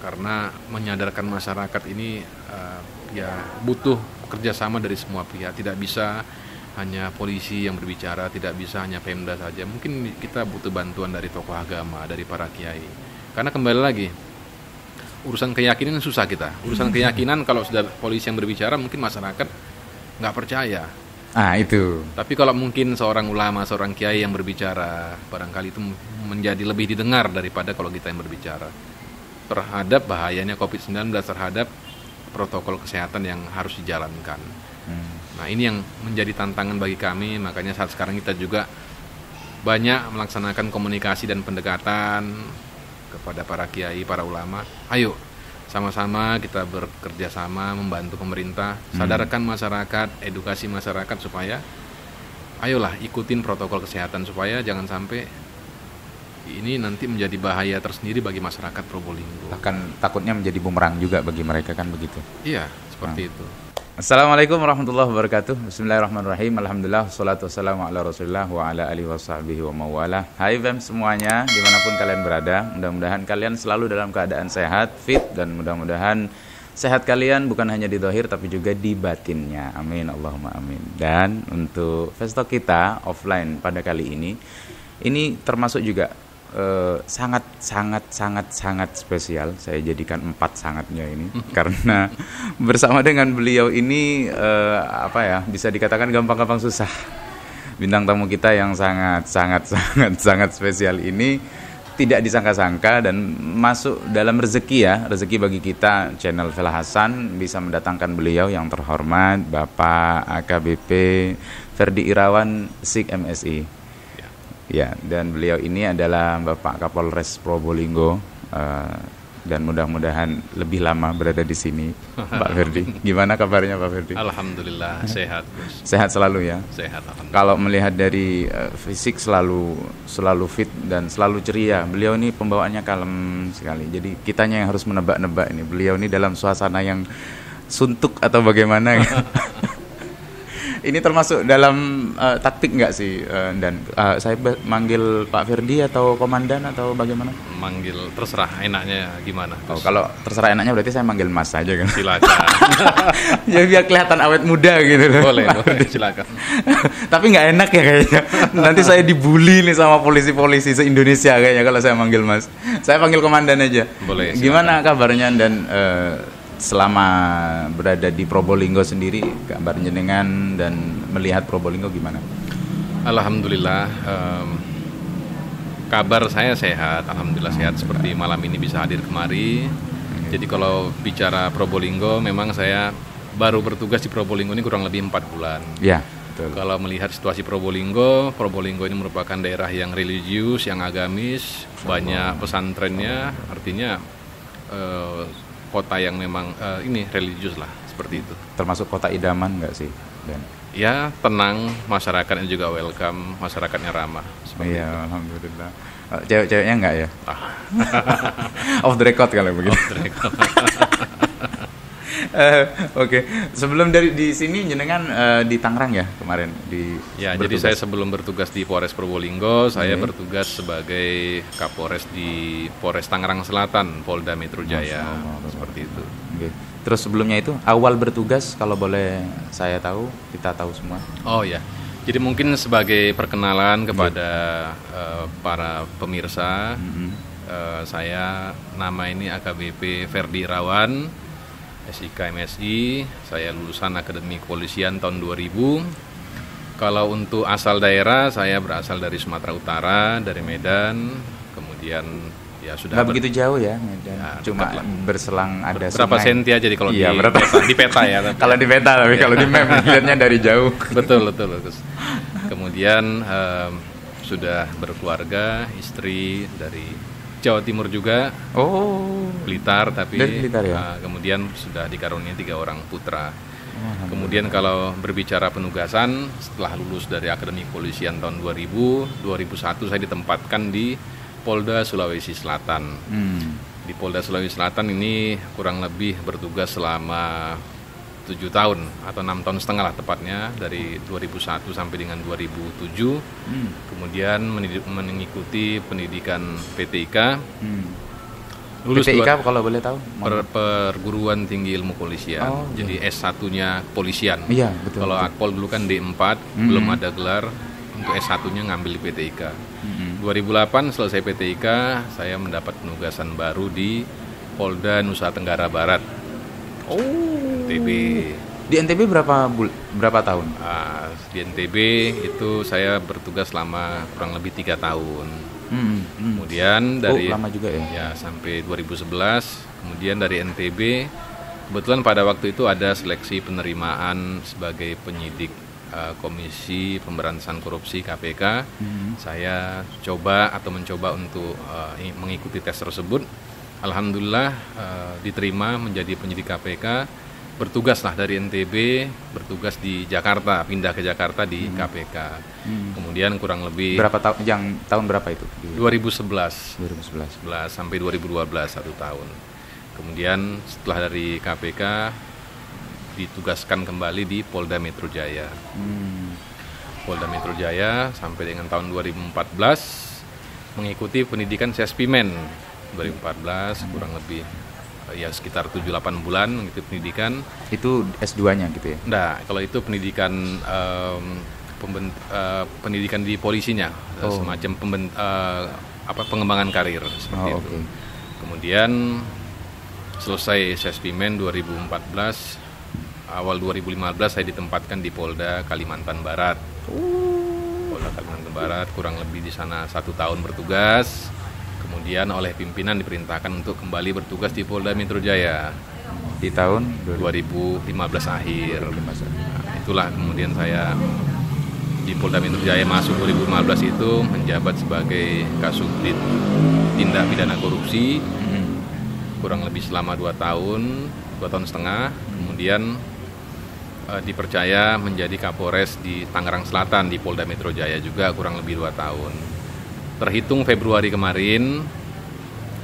karena menyadarkan masyarakat ini ya butuh kerjasama dari semua pihak. Tidak bisa hanya polisi yang berbicara, tidak bisa hanya Pemda saja. Mungkin kita butuh bantuan dari tokoh agama, dari para kiai. Karena kembali lagi, urusan keyakinan susah kita. Urusan keyakinan kalau sudah polisi yang berbicara, mungkin masyarakat nggak percaya. Itu. Tapi kalau mungkin seorang ulama, seorang kiai yang berbicara, barangkali itu menjadi lebih didengar daripada kalau kita yang berbicara terhadap bahayanya COVID-19, terhadap protokol kesehatan yang harus dijalankan. Nah, ini yang menjadi tantangan bagi kami. Makanya saat sekarang kita juga banyak melaksanakan komunikasi dan pendekatan kepada para kiai, para ulama. Ayo sama-sama kita bekerja sama membantu pemerintah, sadarkan masyarakat, edukasi masyarakat supaya ayolah ikutin protokol kesehatan supaya jangan sampai ini nanti menjadi bahaya tersendiri bagi masyarakat Probolinggo. Bahkan takutnya menjadi bumerang juga bagi mereka, kan begitu. Iya, seperti itu. Assalamualaikum warahmatullahi wabarakatuh. Bismillahirrahmanirrahim. Alhamdulillah, wassalatu wassalamu ala rasulillah wa ala alihi wa sahbihi wa mawala. Hai fam semuanya, dimanapun kalian berada, mudah-mudahan kalian selalu dalam keadaan sehat, fit, dan mudah-mudahan sehat kalian bukan hanya di zahir tapi juga di batinnya. Amin, Allahumma amin. Dan untuk Festock kita offline pada kali ini termasuk juga sangat spesial. Saya jadikan 4 sangatnya ini karena bersama dengan beliau ini bisa dikatakan gampang-gampang susah. Bintang tamu kita yang sangat spesial ini tidak disangka-sangka dan masuk dalam rezeki bagi kita channel Vela Hasan bisa mendatangkan beliau yang terhormat, Bapak AKBP Ferdi Irawan SIK MSI. Ya, dan beliau ini adalah Bapak Kapolres Probolinggo dan mudah-mudahan lebih lama berada di sini, Pak Ferdi. Gimana kabarnya Pak Ferdi? Alhamdulillah sehat. Sehat selalu ya. Sehat alhamdulillah. Kalau melihat dari fisik selalu fit dan selalu ceria. Beliau ini pembawaannya kalem sekali. Jadi kitanya yang harus menebak-nebak ini. Beliau ini dalam suasana yang suntuk atau bagaimana? Ini termasuk dalam taktik nggak sih? Dan saya manggil Pak Ferdi atau Komandan atau bagaimana? Manggil terserah enaknya gimana. Oh, kalau terserah enaknya berarti saya manggil Mas saja kan? Silakan. Ya biar kelihatan awet muda gitu loh. Boleh silakan. Tapi nggak enak ya kayaknya. Nanti saya dibully nih sama polisi-polisi se-Indonesia kayaknya kalau saya manggil Mas. Saya panggil Komandan aja. Boleh. Gimana kabarnya dan selama berada di Probolinggo sendiri, kabar jenengan dan melihat Probolinggo gimana? Alhamdulillah, kabar saya sehat, alhamdulillah sehat. Seperti malam ini bisa hadir kemari. Jadi kalau bicara Probolinggo, memang saya baru bertugas di Probolinggo ini kurang lebih 4 bulan. Ya, betul. Kalau melihat situasi Probolinggo ini merupakan daerah yang religius, yang agamis, banyak pesantrennya, artinya kota yang memang ini religius lah, seperti itu. Termasuk kota idaman nggak sih? Dan ya tenang, masyarakatnya juga welcome, masyarakatnya ramah. Iya, alhamdulillah. Cewek-ceweknya nggak ya? Off the record kalau begitu. Off the record. Oke. Sebelum di sini jenengan di Tangerang ya kemarin jadi saya sebelum bertugas di Polres Probolinggo, saya bertugas sebagai Kapolres di Polres Tangerang Selatan, Polda Metro Jaya. Seperti itu. Okay. Terus sebelumnya itu awal bertugas kalau boleh saya tahu, kita tahu semua. Oh ya. Jadi mungkin sebagai perkenalan kepada para pemirsa, saya nama ini AKBP Ferdi Irawan, SIK MSI, saya lulusan Akademi Kepolisian tahun 2000. Kalau untuk asal daerah, saya berasal dari Sumatera Utara, dari Medan. Kemudian ya sudah nggak begitu jauh ya Medan, cuma berselang ada berapa sungai. senti aja kalau iya, di peta ya. Kalau di peta, tapi kalau di map lihatnya dari jauh. Betul. Kemudian sudah berkeluarga, istri dari Jawa Timur juga. Oh, Blitar, tapi dari Blitar, ya? Kemudian sudah dikaruniai 3 orang putra. Kemudian kalau berbicara penugasan, setelah lulus dari Akademi Kepolisian tahun 2000, 2001 saya ditempatkan di Polda Sulawesi Selatan. Di Polda Sulawesi Selatan ini kurang lebih bertugas selama 7 tahun atau 6 tahun setengah lah tepatnya, dari 2001 sampai dengan 2007. Kemudian mengikuti pendidikan PTIK. Lulus PTIK kalau boleh tahu? Perguruan Tinggi Ilmu Kepolisian. Oh, Jadi S1-nya kepolisian. Iya, betul. Kalau Akpol dulu kan D4, belum ada gelar. Untuk S1-nya ngambil di PTIK. 2008 selesai PTIK, saya mendapat penugasan baru di Polda Nusa Tenggara Barat. NTB. Di NTB berapa tahun? Di NTB itu saya bertugas selama kurang lebih 3 tahun. Kemudian dari lama juga ya? Ya, sampai 2011. Kemudian dari NTB, kebetulan pada waktu itu ada seleksi penerimaan sebagai penyidik Komisi Pemberantasan Korupsi KPK. Saya mencoba untuk mengikuti tes tersebut. Alhamdulillah diterima menjadi penyidik KPK. Bertugaslah dari NTB, bertugas di Jakarta, pindah ke Jakarta di KPK. Kemudian kurang lebih tahun berapa itu? 2011 2011 sampai 2012, 1 tahun. Kemudian setelah dari KPK ditugaskan kembali di Polda Metro Jaya. Polda Metro Jaya sampai dengan tahun 2014 mengikuti pendidikan Sespimen. 2014 kurang lebih ya sekitar 7-8 bulan mengikuti pendidikan. Itu S2-nya gitu ya? Nah, kalau itu pendidikan pendidikan di polisinya, semacam pengembangan karir seperti itu. Okay. Kemudian selesai Sespimen 2014, awal 2015 saya ditempatkan di Polda Kalimantan Barat. Polda Kalimantan Barat kurang lebih di sana 1 tahun bertugas. Kemudian oleh pimpinan diperintahkan untuk kembali bertugas di Polda Metro Jaya di tahun 2015 akhir. Nah, itulah kemudian saya di Polda Metro Jaya masuk 2015 itu menjabat sebagai Kasubdit Tindak Pidana Korupsi kurang lebih selama 2 tahun setengah. Kemudian dipercaya menjadi Kapolres di Tangerang Selatan di Polda Metro Jaya juga kurang lebih 2 tahun. Terhitung Februari kemarin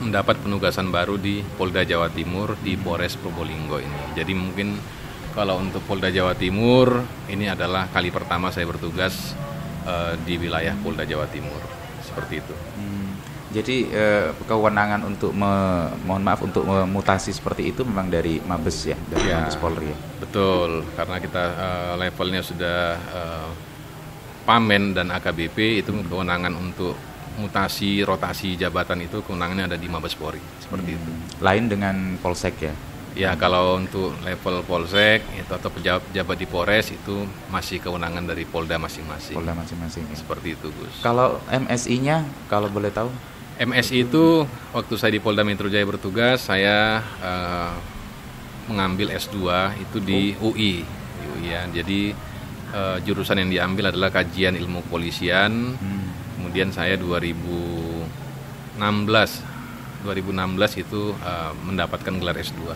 mendapat penugasan baru di Polda Jawa Timur di Polres Probolinggo ini. Jadi mungkin kalau untuk Polda Jawa Timur ini adalah kali pertama saya bertugas di wilayah Polda Jawa Timur seperti itu. Jadi kewenangan untuk untuk memutasi seperti itu memang dari Mabes ya, dari Mabes Polri ya. Betul, karena kita levelnya sudah Pamen dan AKBP, itu kewenangan untuk mutasi rotasi jabatan itu kewenangannya ada di Mabes Polri seperti itu. Lain dengan Polsek ya. Ya, kalau untuk level Polsek itu atau pejabat di Polres itu masih kewenangan dari Polda masing-masing. Polda masing-masing. Ya. Seperti itu, Gus. Kalau MSI-nya kalau boleh tahu? MSI itu waktu saya di Polda Metro Jaya bertugas, saya mengambil S2 itu di UI ya. Jadi jurusan yang diambil adalah Kajian Ilmu Kepolisian. Kemudian saya 2016 itu mendapatkan gelar S2.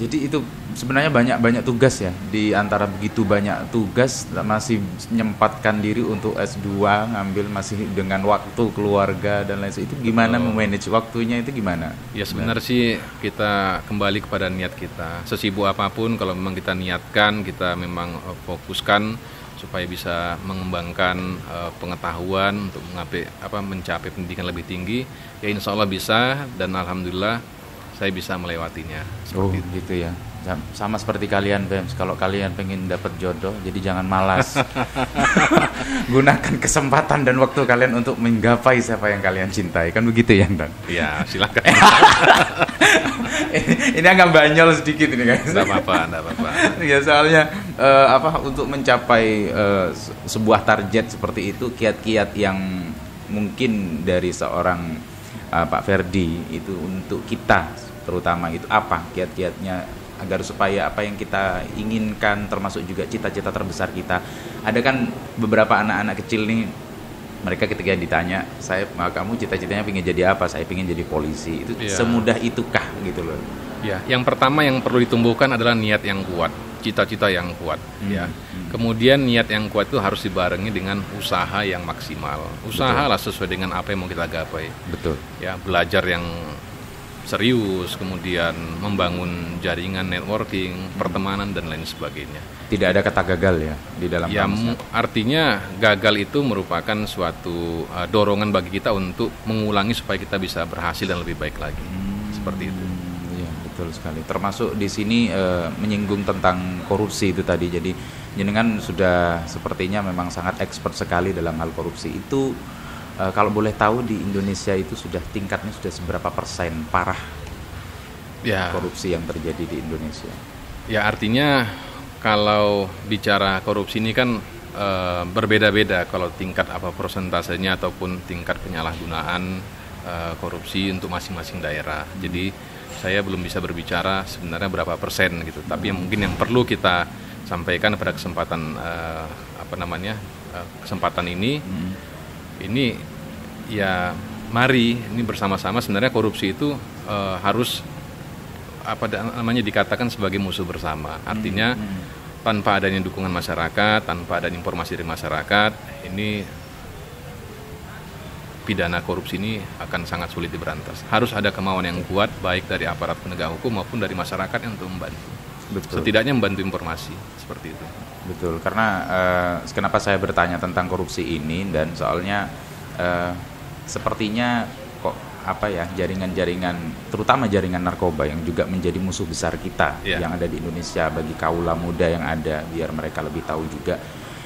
Jadi itu sebenarnya banyak tugas ya, di antara begitu banyak tugas masih menyempatkan diri untuk S2, ngambil masih dengan waktu keluarga dan lain sebagainya. Itu gimana memanage waktunya, itu gimana? Ya sebenarnya sih kita kembali kepada niat kita. Sesibuk apapun kalau memang kita niatkan, kita memang fokuskan supaya bisa mengembangkan pengetahuan untuk mencapai pendidikan lebih tinggi, ya insya Allah bisa, dan alhamdulillah saya bisa melewatinya. Seperti itu. Gitu ya. Sama seperti kalian, Bems. Kalau kalian pengen dapat jodoh, jadi jangan malas. Gunakan kesempatan dan waktu kalian untuk menggapai siapa yang kalian cintai. Kan begitu ya, Dan? Iya, silakan. Ini agak banyol sedikit ini, guys. Enggak apa-apa. Ya, soalnya untuk mencapai sebuah target seperti itu, kiat-kiat yang mungkin dari seorang Pak Ferdi itu untuk kita terutama itu apa kiat-kiatnya agar supaya apa yang kita inginkan, termasuk juga cita-cita terbesar kita. Ada kan beberapa anak-anak kecil nih, mereka ketika ditanya, kamu cita-citanya pengen jadi apa? Saya pengen jadi polisi. Itu semudah itukah gitu loh? Ya, yang pertama yang perlu ditumbuhkan adalah niat yang kuat, cita-cita yang kuat. Ya, kemudian niat yang kuat itu harus dibarengi dengan usaha yang maksimal. Usahalah sesuai dengan apa yang mau kita gapai. Betul. Ya, belajar yang serius, kemudian membangun jaringan networking, pertemanan dan lain sebagainya. Tidak ada kata gagal ya di dalam Ya, kamusnya? artinya gagal itu merupakan suatu dorongan bagi kita untuk mengulangi supaya kita bisa berhasil dan lebih baik lagi. Seperti itu. Iya, betul sekali. Termasuk di sini menyinggung tentang korupsi itu tadi. Jadi jenengan sudah sepertinya memang sangat expert sekali dalam hal korupsi. Itu kalau boleh tahu di Indonesia itu tingkatnya sudah seberapa persen parah Ya, korupsi yang terjadi di Indonesia? ya artinya kalau bicara korupsi ini kan berbeda-beda kalau tingkat apa persentasenya ataupun tingkat penyalahgunaan korupsi untuk masing-masing daerah. Jadi saya belum bisa berbicara sebenarnya berapa persen gitu. Tapi mungkin yang perlu kita sampaikan pada kesempatan kesempatan ini ya mari ini bersama-sama sebenarnya korupsi itu harus dikatakan sebagai musuh bersama. Artinya tanpa adanya dukungan masyarakat, tanpa adanya informasi dari masyarakat, ini pidana korupsi ini akan sangat sulit diberantas. Harus ada kemauan yang kuat baik dari aparat penegak hukum maupun dari masyarakat yang untuk membantu. Betul. Setidaknya membantu informasi seperti itu. Betul, karena kenapa saya bertanya tentang korupsi ini dan soalnya sepertinya kok jaringan-jaringan, terutama jaringan narkoba yang juga menjadi musuh besar kita yang ada di Indonesia bagi kaula muda yang ada, biar mereka lebih tahu juga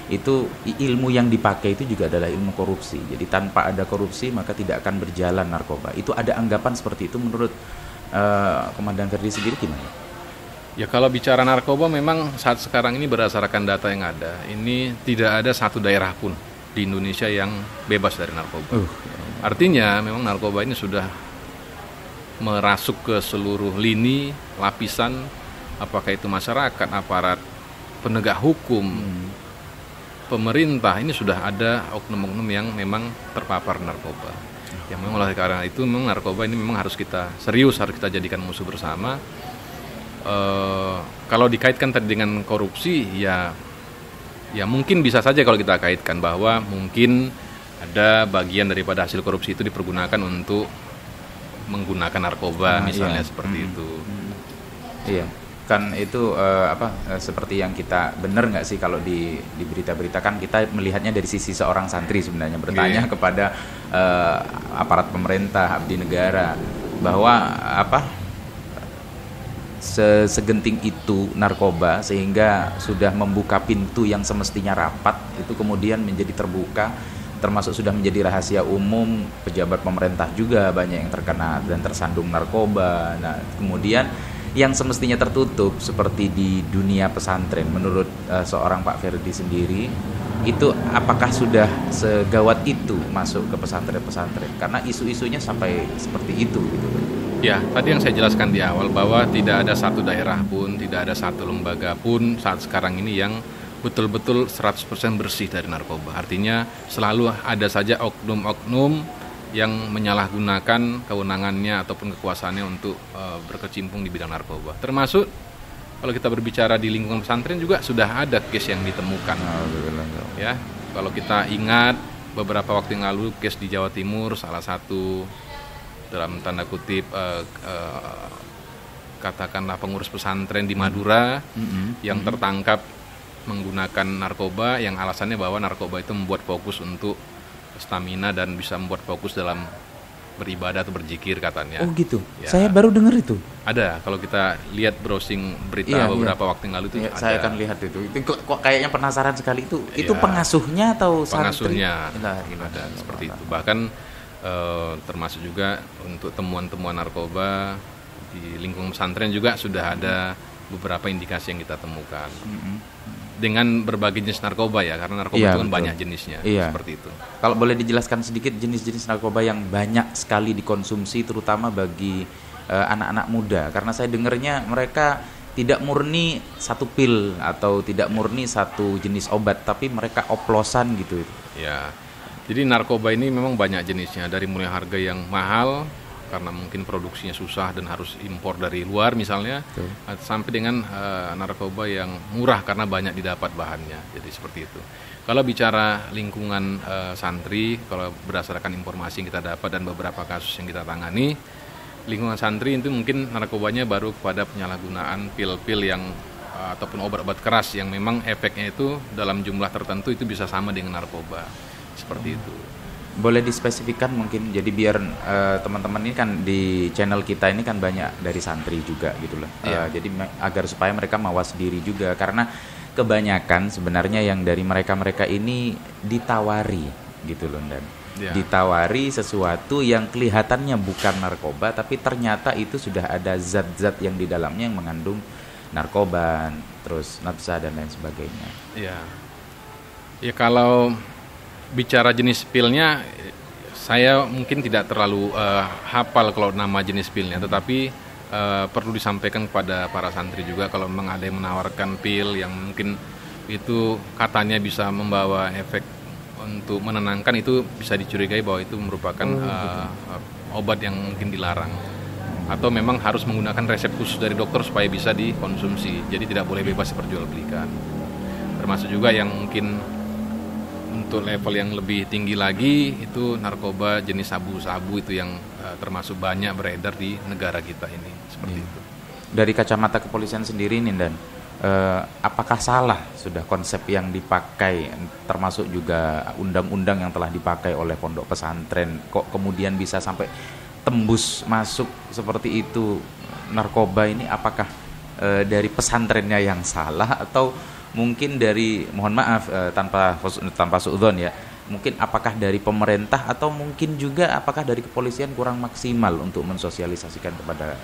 itu ilmu yang dipakai itu juga adalah ilmu korupsi. Jadi tanpa ada korupsi maka tidak akan berjalan narkoba. Itu ada anggapan seperti itu menurut Komandan Ferdi sendiri gimana? Ya kalau bicara narkoba memang saat sekarang ini berdasarkan data yang ada, ini tidak ada satu daerah pun di Indonesia yang bebas dari narkoba. Artinya memang narkoba ini sudah merasuk ke seluruh lini, lapisan, apakah itu masyarakat, aparat penegak hukum, pemerintah, ini sudah ada oknum-oknum yang memang terpapar narkoba. Yang memang oleh karena itu memang narkoba ini memang harus kita jadikan musuh bersama. Kalau dikaitkan tadi dengan korupsi, ya mungkin bisa saja kalau kita kaitkan bahwa mungkin ada bagian daripada hasil korupsi itu dipergunakan untuk menggunakan narkoba, misalnya seperti itu. Iya, kan itu seperti yang kita benar nggak sih kalau di berita-berita kan kita melihatnya dari sisi seorang santri sebenarnya bertanya kepada aparat pemerintah, abdi negara, bahwa segenting itu narkoba sehingga sudah membuka pintu yang semestinya rapat itu kemudian menjadi terbuka, termasuk sudah menjadi rahasia umum. Pejabat pemerintah juga banyak yang terkena dan tersandung narkoba. Nah, kemudian yang semestinya tertutup seperti di dunia pesantren, menurut seorang Pak Ferdi sendiri, itu apakah sudah segawat itu masuk ke pesantren-pesantren? Karena isu-isunya sampai seperti itu gitu. Ya, tadi yang saya jelaskan di awal bahwa tidak ada satu daerah pun, tidak ada satu lembaga pun saat sekarang ini yang betul-betul 100% bersih dari narkoba. Artinya selalu ada saja oknum-oknum yang menyalahgunakan kewenangannya ataupun kekuasaannya untuk berkecimpung di bidang narkoba. Termasuk kalau kita berbicara di lingkungan pesantren juga sudah ada case yang ditemukan. Ya, kalau kita ingat beberapa waktu yang lalu case di Jawa Timur, salah satu dalam tanda kutip katakanlah pengurus pesantren di Madura yang tertangkap menggunakan narkoba yang alasannya bahwa narkoba itu membuat fokus untuk stamina dan bisa membuat fokus dalam beribadah atau berzikir katanya. Oh gitu. Ya, saya baru dengar itu. Ada kalau kita lihat browsing berita beberapa waktu yang lalu itu ada. Saya akan lihat itu. Kok kayaknya penasaran sekali itu. Itu pengasuhnya atau santri? Pengasuhnya. Ada seperti itu. Bahkan termasuk juga untuk temuan-temuan narkoba di lingkungan pesantren juga sudah ada beberapa indikasi yang kita temukan dengan berbagai jenis narkoba ya, karena narkoba itu kan banyak jenisnya, seperti itu. Kalau boleh dijelaskan sedikit jenis-jenis narkoba yang banyak sekali dikonsumsi terutama bagi anak-anak muda, karena saya dengarnya mereka tidak murni satu pil atau tidak murni satu jenis obat, tapi mereka oplosan gitu. Ya. Jadi narkoba ini memang banyak jenisnya, dari mulai harga yang mahal karena mungkin produksinya susah dan harus impor dari luar misalnya, sampai dengan narkoba yang murah karena banyak didapat bahannya. Jadi seperti itu. Kalau bicara lingkungan santri, kalau berdasarkan informasi yang kita dapat dan beberapa kasus yang kita tangani, lingkungan santri itu mungkin narkobanya baru kepada penyalahgunaan pil-pil yang ataupun obat-obat keras yang memang efeknya itu dalam jumlah tertentu itu bisa sama dengan narkoba, seperti itu. Boleh dispesifikkan mungkin, jadi biar teman-teman ini kan di channel kita ini kan banyak dari santri juga gitu loh. Jadi agar supaya mereka mawas diri juga, karena kebanyakan sebenarnya yang dari mereka ini ditawari gitu loh, dan ditawari sesuatu yang kelihatannya bukan narkoba, tapi ternyata itu sudah ada zat-zat yang di dalamnya yang mengandung narkoba, terus nafsa dan lain sebagainya. Ya kalau bicara jenis pilnya, saya mungkin tidak terlalu hafal kalau nama jenis pilnya, tetapi perlu disampaikan kepada para santri juga kalau memang ada yang menawarkan pil yang mungkin itu katanya bisa membawa efek untuk menenangkan, itu bisa dicurigai bahwa itu merupakan obat yang mungkin dilarang, atau memang harus menggunakan resep khusus dari dokter supaya bisa dikonsumsi. Jadi tidak boleh bebas diperjualbelikan. Termasuk juga yang mungkin untuk level yang lebih tinggi lagi itu narkoba jenis sabu-sabu itu yang termasuk banyak beredar di negara kita ini, seperti itu. Dari kacamata kepolisian sendiri nih, Dan, apakah salah sudah konsep yang dipakai, termasuk juga undang-undang yang telah dipakai oleh pondok pesantren, kok kemudian bisa sampai tembus masuk seperti itu narkoba ini? Apakah dari pesantrennya yang salah, atau mungkin dari, mohon maaf tanpa suudzon ya, mungkin apakah dari pemerintah, atau mungkin juga apakah dari kepolisian kurang maksimal untuk mensosialisasikan kepada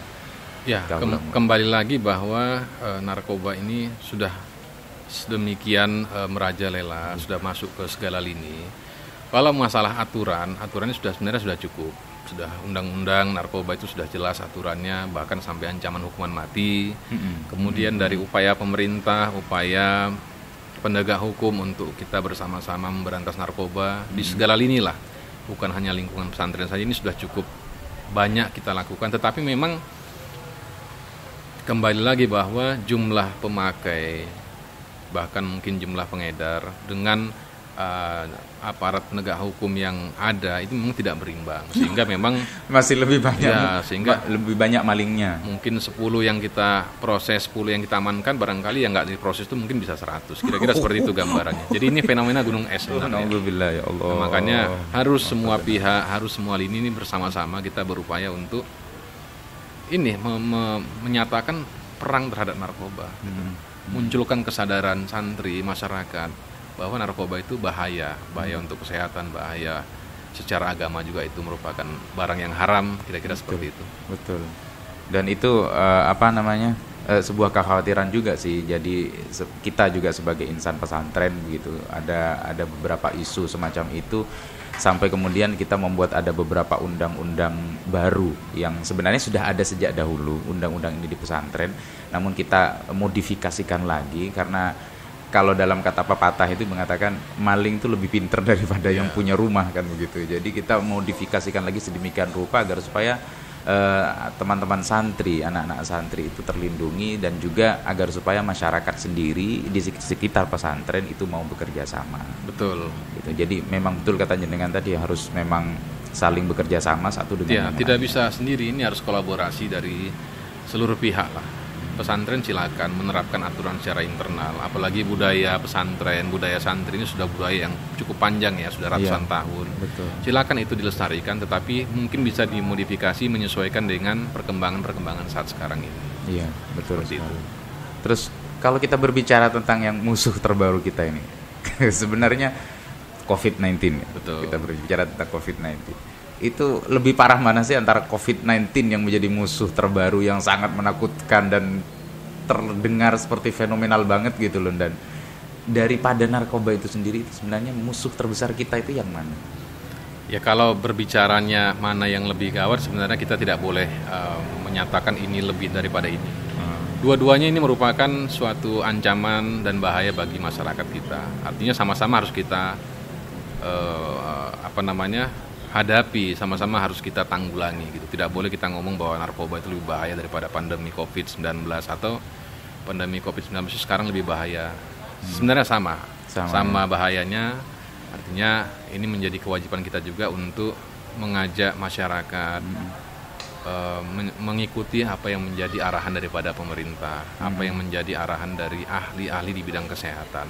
kembali lagi bahwa narkoba ini sudah sedemikian merajalela, sudah masuk ke segala lini. Kalau masalah aturannya sebenarnya sudah cukup. Sudah undang-undang narkoba itu sudah jelas aturannya, bahkan sampai ancaman hukuman mati. Kemudian dari upaya pemerintah, upaya penegak hukum untuk kita bersama-sama memberantas narkoba di segala lini lah, bukan hanya lingkungan pesantren saja, ini sudah cukup banyak kita lakukan. Tetapi memang kembali lagi bahwa jumlah pemakai, bahkan mungkin jumlah pengedar dengan aparat penegak hukum yang ada itu memang tidak berimbang, sehingga memang masih lebih banyak, sehingga lebih banyak malingnya. Mungkin 10 yang kita proses, 10 yang kita amankan, barangkali yang nggak diproses itu mungkin bisa 100, kira-kira seperti itu gambarannya. Jadi ini fenomena gunung es sebenarnya. Alhamdulillah, ya Allah. Nah, makanya harus semua pihak, harus semua lini ini bersama-sama kita berupaya untuk ini menyatakan perang terhadap narkoba, munculkan kesadaran santri, masyarakat bahwa narkoba itu bahaya untuk kesehatan, bahaya secara agama juga, itu merupakan barang yang haram, kira-kira seperti itu. Betul. Dan itu sebuah kekhawatiran juga sih. Jadi kita juga sebagai insan pesantren begitu, ada beberapa isu semacam itu, sampai kemudian kita membuat ada beberapa undang-undang baru yang sebenarnya sudah ada sejak dahulu undang-undang ini di pesantren, namun kita modifikasikan lagi, karena kalau dalam kata pepatah itu mengatakan maling itu lebih pintar daripada yang punya rumah, kan begitu. Jadi kita modifikasikan lagi sedemikian rupa agar supaya teman-teman santri, anak-anak santri itu terlindungi, dan juga agar supaya masyarakat sendiri di sekitar pesantren itu mau bekerja sama. Betul. Gitu. Jadi memang betul kata jenengan tadi, harus memang saling bekerja sama satu dengan yang lain. Tidak bisa sendiri, ini harus kolaborasi dari seluruh pihak lah. Pesantren silakan menerapkan aturan secara internal, apalagi budaya pesantren, budaya santri ini sudah budaya yang cukup panjang ya, sudah ratusan tahun. Betul. Silakan itu dilestarikan, tetapi mungkin bisa dimodifikasi menyesuaikan dengan perkembangan saat sekarang ini. Iya, betul. Seperti itu. Terus kalau kita berbicara tentang yang musuh terbaru kita ini, sebenarnya COVID-19. Betul. Kita berbicara tentang COVID-19. Itu lebih parah mana sih antara COVID-19 yang menjadi musuh terbaru yang sangat menakutkan dan terdengar seperti fenomenal banget gitu loh, dan daripada narkoba itu sendiri, itu sebenarnya musuh terbesar kita itu yang mana? Ya kalau berbicaranya mana yang lebih gawat, sebenarnya kita tidak boleh menyatakan ini lebih daripada ini. Dua-duanya ini merupakan suatu ancaman dan bahaya bagi masyarakat kita. Artinya sama-sama harus kita hadapi, sama-sama harus kita tanggulangi gitu. Tidak boleh kita ngomong bahwa narkoba itu lebih bahaya daripada pandemi COVID-19, atau pandemi COVID-19 sekarang lebih bahaya. Sebenarnya sama bahayanya. Artinya ini menjadi kewajiban kita juga untuk mengajak masyarakat mengikuti apa yang menjadi arahan daripada pemerintah, apa yang menjadi arahan dari ahli-ahli di bidang kesehatan.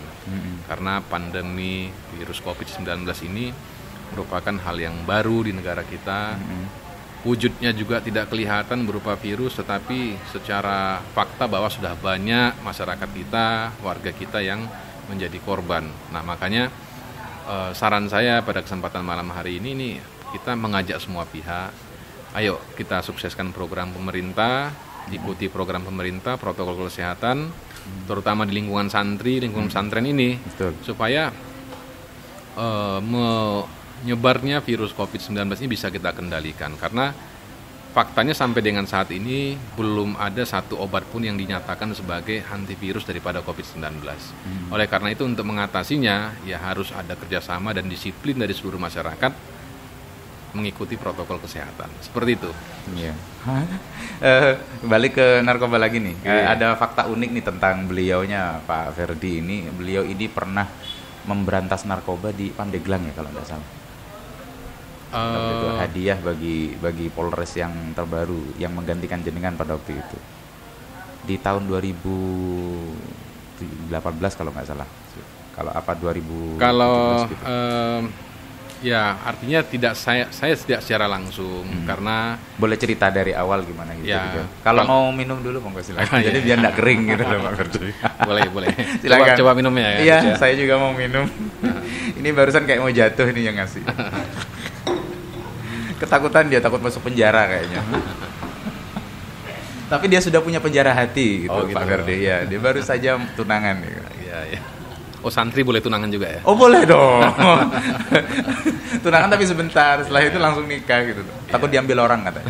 Karena pandemi virus COVID-19 ini merupakan hal yang baru di negara kita. Wujudnya juga tidak kelihatan berupa virus, tetapi secara fakta bahwa sudah banyak masyarakat kita, warga kita yang menjadi korban. Nah, makanya saran saya pada kesempatan malam hari ini nih, kita mengajak semua pihak, ayo kita sukseskan program pemerintah, ikuti program pemerintah, protokol kesehatan, terutama di lingkungan santri, lingkungan pesantren ini. Betul. Supaya menyebarnya virus COVID-19 ini bisa kita kendalikan. Karena faktanya sampai dengan saat ini belum ada satu obat pun yang dinyatakan sebagai antivirus daripada COVID-19. Oleh karena itu untuk mengatasinya ya harus ada kerjasama dan disiplin dari seluruh masyarakat mengikuti protokol kesehatan. Seperti itu. Iya. Balik ke narkoba lagi nih. Ada fakta unik nih tentang beliaunya, Pak Ferdi ini. Beliau ini pernah memberantas narkoba di Pandeglang ya kalau nggak salah. Itu hadiah bagi Polres yang terbaru yang menggantikan jenengan pada waktu itu. Di tahun 2018 kalau nggak salah. Kalau apa 2017 Kalau gitu. ya artinya tidak saya tidak secara langsung karena Boleh cerita dari awal gimana gitu. Ya, gitu. Kalau mau minum dulu monggo silakan. Iya. Jadi biar nggak kering gitu loh Pak Ferdi. boleh. Silakan. Coba minumnya ya. Iya, Coach, ya. saya juga mau minum. Ini barusan kayak mau jatuh ini yang ngasih. Ketakutan dia, takut masuk penjara kayaknya. Tapi dia sudah punya penjara hati gitu, Oh, gitu. Pak Ferdi. Ya, dia baru saja tunangan gitu. Iya. Oh, santri boleh tunangan juga ya? Oh boleh dong. Tunangan tapi sebentar, setelah itu langsung nikah gitu. Takut diambil orang katanya.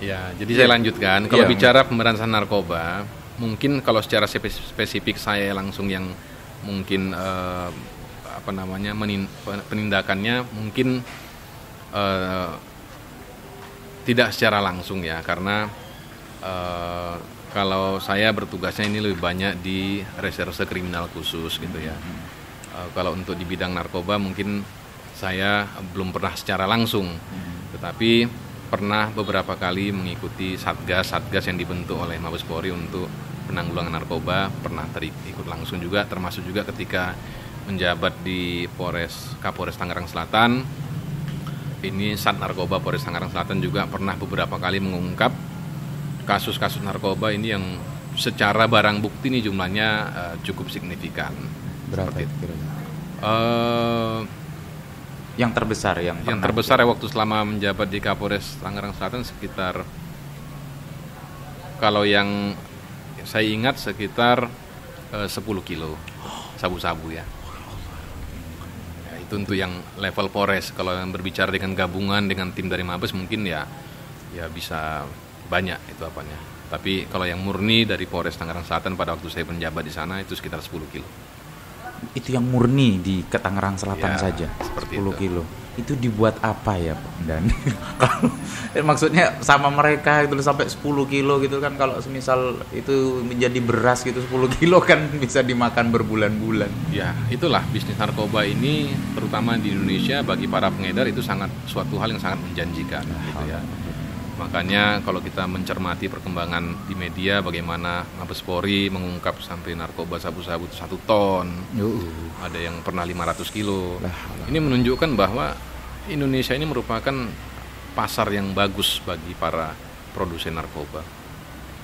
Ya, jadi saya lanjutkan. Kalau Iya. bicara pemberantasan narkoba, mungkin kalau secara spesifik saya langsung yang mungkin penindakannya mungkin tidak secara langsung ya, karena kalau saya bertugasnya ini lebih banyak di reserse kriminal khusus gitu ya. Kalau untuk di bidang narkoba mungkin saya belum pernah secara langsung, tetapi pernah beberapa kali mengikuti satgas yang dibentuk oleh Mabes Polri untuk penanggulangan narkoba, pernah ikut langsung juga, termasuk juga ketika menjabat di Kapolres Tangerang Selatan. Ini Sat Narkoba Polres Tangerang Selatan juga pernah beberapa kali mengungkap kasus-kasus narkoba ini yang secara barang bukti ini jumlahnya cukup signifikan. Berapa Seperti itu. kira-kira? Yang terbesar ya waktu selama menjabat di Kapolres Tangerang Selatan sekitar, kalau yang saya ingat sekitar 10 kilo sabu-sabu ya. Itu untuk yang level Polres. Kalau yang berbicara dengan gabungan dengan tim dari Mabes mungkin ya bisa banyak itu apanya. Tapi kalau yang murni dari Polres Tangerang Selatan pada waktu saya menjabat di sana itu sekitar 10 kilo. Itu yang murni di Tangerang Selatan Ya, saja, seperti 10 itu. kilo. Itu dibuat apa ya Pak? Dan maksudnya sama mereka itu sampai 10 kilo gitu kan, kalau semisal itu menjadi beras gitu 10 kilo kan bisa dimakan berbulan-bulan. Ya, itulah bisnis narkoba ini terutama di Indonesia bagi para pengedar itu suatu hal yang sangat menjanjikan gitu ya. Makanya kalau kita mencermati perkembangan di media bagaimana Mabes Polri mengungkap sampai narkoba sabu-sabu itu 1 ton. Ada yang pernah 500 kilo. Ini menunjukkan bahwa Indonesia ini merupakan pasar yang bagus bagi para produsen narkoba.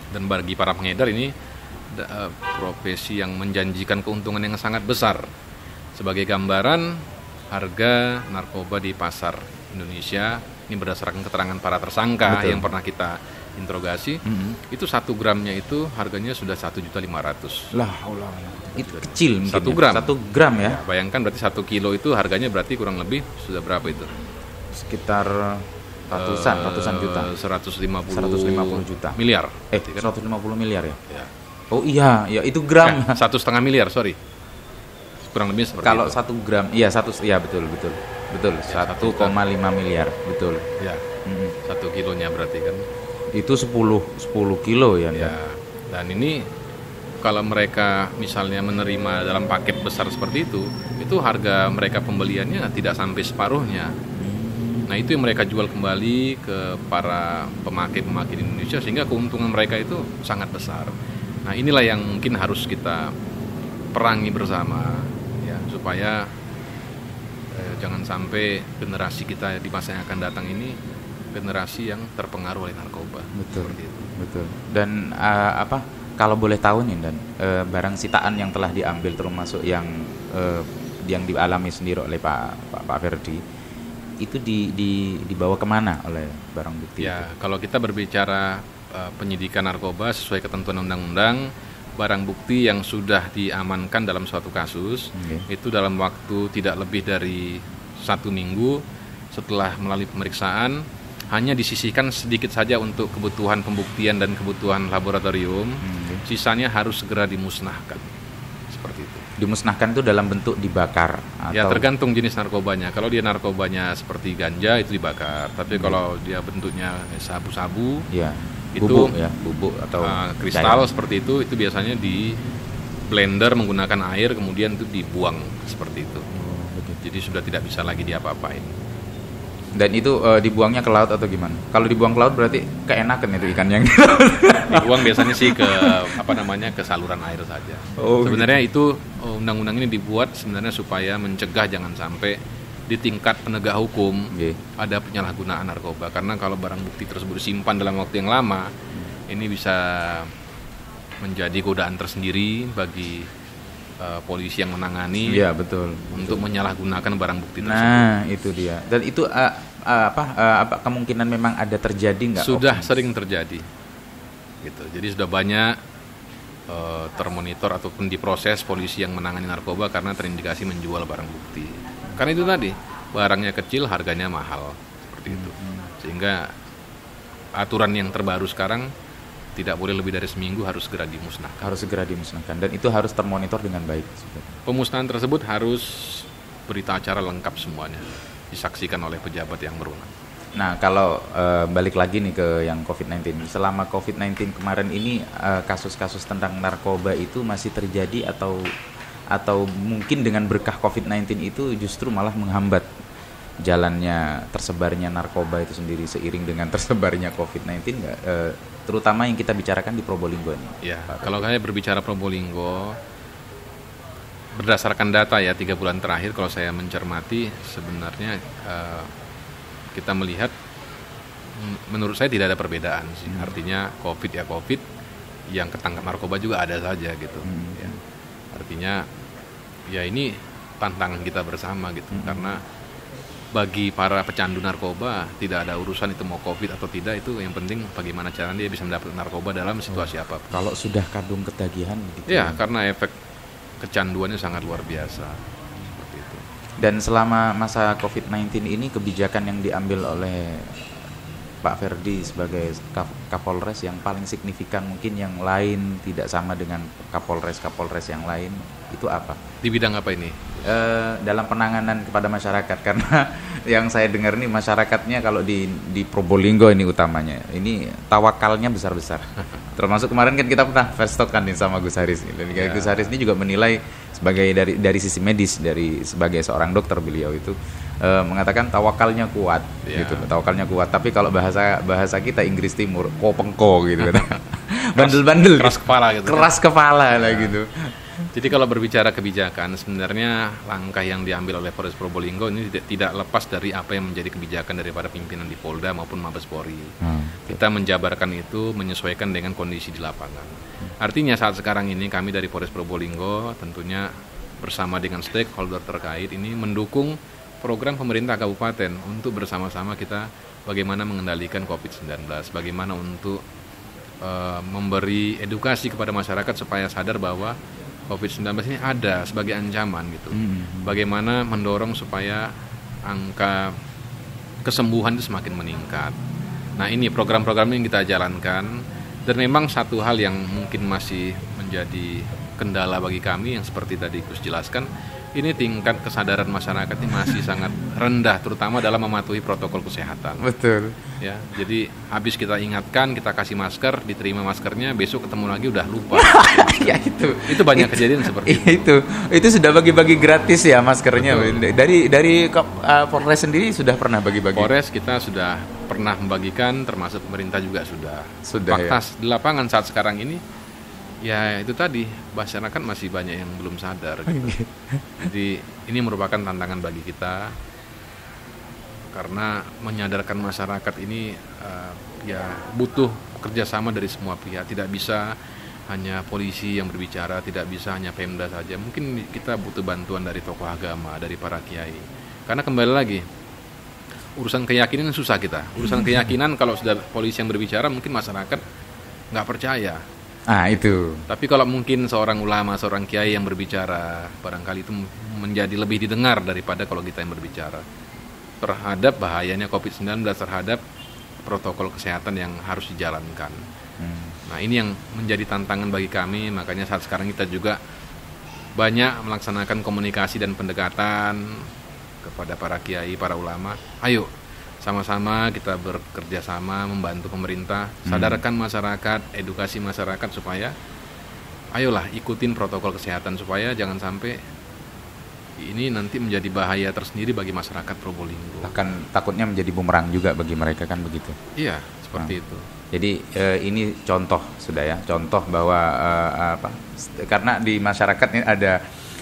Dan bagi para pengedar ini profesi yang menjanjikan keuntungan yang sangat besar. Sebagai gambaran, harga narkoba di pasar Indonesia ini berdasarkan keterangan para tersangka yang pernah kita interogasi, itu 1 gramnya itu harganya sudah 1.500.000. Lah, itu kecil mungkin. 1 gram. 1 gram ya. Bayangkan berarti 1 kilo itu harganya berarti kurang lebih sudah berapa itu? Sekitar ratusan juta. 150 juta. Miliar. 150 miliar ya. Ya. Oh iya, ya itu gram. 1,5 miliar, sorry. Kurang lebih seperti Kalau itu. 1 gram, iya betul. Betul, 1,5 miliar, betul. Ya. 1 kilonya berarti kan. Itu 10 kilo ya. Ya. Dan ini kalau mereka misalnya menerima dalam paket besar seperti itu harga mereka pembeliannya tidak sampai separuhnya. Nah itu yang mereka jual kembali ke para pemakai di Indonesia, sehingga keuntungan mereka itu sangat besar. Nah inilah yang mungkin harus kita perangi bersama ya, supaya jangan sampai generasi kita di masa yang akan datang ini generasi yang terpengaruh oleh narkoba. Betul, betul. Dan kalau boleh tahu nih, dan barang sitaan yang telah diambil termasuk yang dialami sendiri oleh Pak Ferdi, itu dibawa kemana oleh barang bukti? Ya, itu? Kalau kita berbicara penyidikan narkoba sesuai ketentuan undang-undang, barang bukti yang sudah diamankan dalam suatu kasus itu dalam waktu tidak lebih dari 1 minggu setelah melalui pemeriksaan hanya disisihkan sedikit saja untuk kebutuhan pembuktian dan kebutuhan laboratorium, sisanya harus segera dimusnahkan. Seperti itu. Dimusnahkan itu dalam bentuk dibakar? Atau? Ya tergantung jenis narkobanya. Kalau dia narkobanya seperti ganja itu dibakar. Tapi kalau dia bentuknya sabu-sabu, ya, bubuk, bubuk atau kristal seperti itu biasanya di blender menggunakan air kemudian itu dibuang seperti itu. Jadi sudah tidak bisa lagi diapa-apain. Dan itu dibuangnya ke laut atau gimana? Kalau dibuang ke laut berarti keenakan itu ikannya. Dibuang biasanya sih ke ke saluran air saja. Sebenarnya itu undang-undang ini dibuat sebenarnya supaya mencegah jangan sampai di tingkat penegak hukum ada penyalahgunaan narkoba. Karena kalau barang bukti tersebut disimpan dalam waktu yang lama, ini bisa menjadi godaan tersendiri bagi polisi yang menangani, betul, untuk menyalahgunakan barang bukti tersebut. Nah, itu dia. Dan itu kemungkinan memang ada terjadi nggak? Sudah sering terjadi, gitu. Jadi sudah banyak termonitor ataupun diproses polisi yang menangani narkoba karena terindikasi menjual barang bukti. Karena itu tadi barangnya kecil, harganya mahal, seperti itu. Sehingga aturan yang terbaru sekarang tidak boleh lebih dari seminggu, harus segera dimusnahkan. Harus segera dimusnahkan, dan itu harus termonitor dengan baik. Pemusnahan tersebut harus berita acara lengkap semuanya, disaksikan oleh pejabat yang berwenang. Nah, kalau balik lagi nih ke yang COVID-19, selama COVID-19 kemarin ini kasus-kasus tentang narkoba itu masih terjadi atau mungkin dengan berkah COVID-19 itu justru malah menghambat jalannya tersebarnya narkoba itu sendiri seiring dengan tersebarnya COVID-19 nggak? Terutama yang kita bicarakan di Probolinggo ini. Ya, kalau saya berbicara Probolinggo, berdasarkan data ya 3 bulan terakhir, kalau saya mencermati sebenarnya kita melihat, menurut saya tidak ada perbedaan sih. Artinya COVID ya COVID, yang ketangkap narkoba juga ada saja gitu. Ya. Artinya ya ini tantangan kita bersama gitu, karena bagi para pecandu narkoba tidak ada urusan itu mau COVID atau tidak, itu yang penting bagaimana caranya dia bisa mendapatkan narkoba dalam situasi apapun. Kalau sudah kadung ketagihan gitu. Ya, karena efek kecanduannya sangat luar biasa. Seperti itu. Dan selama masa COVID-19 ini kebijakan yang diambil oleh Pak Ferdi sebagai Kapolres yang paling signifikan, mungkin yang lain tidak sama dengan Kapolres yang lain, itu apa? Di bidang apa ini? Dalam penanganan kepada masyarakat, karena yang saya dengar nih masyarakatnya kalau di Probolinggo ini utamanya ini tawakalnya besar-besar. Termasuk kemarin kan kita pernah fast talk kan sama Gus Haris. Dan Gus Haris ini juga menilai sebagai dari sisi medis, sebagai seorang dokter, beliau itu mengatakan tawakalnya kuat, gitu. Tawakalnya kuat. Tapi kalau bahasa kita Inggris Timur, kopengko gitu kan. Bandel-bandel, keras kepala lah gitu. Jadi kalau berbicara kebijakan, sebenarnya langkah yang diambil oleh Polres Probolinggo ini tidak lepas dari apa yang menjadi kebijakan daripada pimpinan di Polda maupun Mabes Polri. Kita menjabarkan itu menyesuaikan dengan kondisi di lapangan. Artinya saat sekarang ini kami dari Polres Probolinggo tentunya bersama dengan stakeholder terkait ini mendukung program pemerintah kabupaten untuk bersama-sama kita bagaimana mengendalikan COVID-19, bagaimana untuk memberi edukasi kepada masyarakat supaya sadar bahwa COVID-19 ini ada sebagai ancaman gitu. Bagaimana mendorong supaya angka kesembuhan itu semakin meningkat. Nah ini program-program yang kita jalankan, dan memang satu hal yang mungkin masih menjadi kendala bagi kami yang seperti tadi Gus jelaskan, ini tingkat kesadaran masyarakat ini masih sangat rendah, terutama dalam mematuhi protokol kesehatan. Betul. Ya, jadi habis kita ingatkan, kita kasih masker, diterima maskernya, besok ketemu lagi udah lupa. Ya itu. Itu banyak kejadian seperti itu. Itu sudah bagi-bagi gratis ya maskernya. Betul. Dari Polres sendiri sudah pernah bagi-bagi. Polres kita sudah pernah membagikan, termasuk pemerintah juga sudah. Fakta ya. di lapangan saat sekarang ini, ya itu tadi, masyarakat masih banyak yang belum sadar gitu. Jadi ini merupakan tantangan bagi kita, karena menyadarkan masyarakat ini ya butuh kerjasama dari semua pihak. Tidak bisa hanya polisi yang berbicara, tidak bisa hanya Pemda saja. Mungkin kita butuh bantuan dari tokoh agama, dari para kiai. Karena kembali lagi, urusan keyakinan susah kita. Urusan keyakinan kalau sudah polisi yang berbicara, mungkin masyarakat nggak percaya. Itu. Tapi kalau mungkin seorang ulama, seorang kiai yang berbicara, barangkali itu menjadi lebih didengar daripada kalau kita yang berbicara terhadap bahayanya COVID-19, terhadap protokol kesehatan yang harus dijalankan. Nah, ini yang menjadi tantangan bagi kami. Makanya saat sekarang kita juga banyak melaksanakan komunikasi dan pendekatan kepada para kiai, para ulama. Ayo sama-sama kita bekerja sama membantu pemerintah, sadarkan masyarakat, edukasi masyarakat supaya ayolah ikutin protokol kesehatan, supaya jangan sampai ini nanti menjadi bahaya tersendiri bagi masyarakat Probolinggo. Bahkan takutnya menjadi bumerang juga bagi mereka, kan begitu. Iya, seperti itu. Jadi ini contoh sudah ya, contoh bahwa karena di masyarakat ini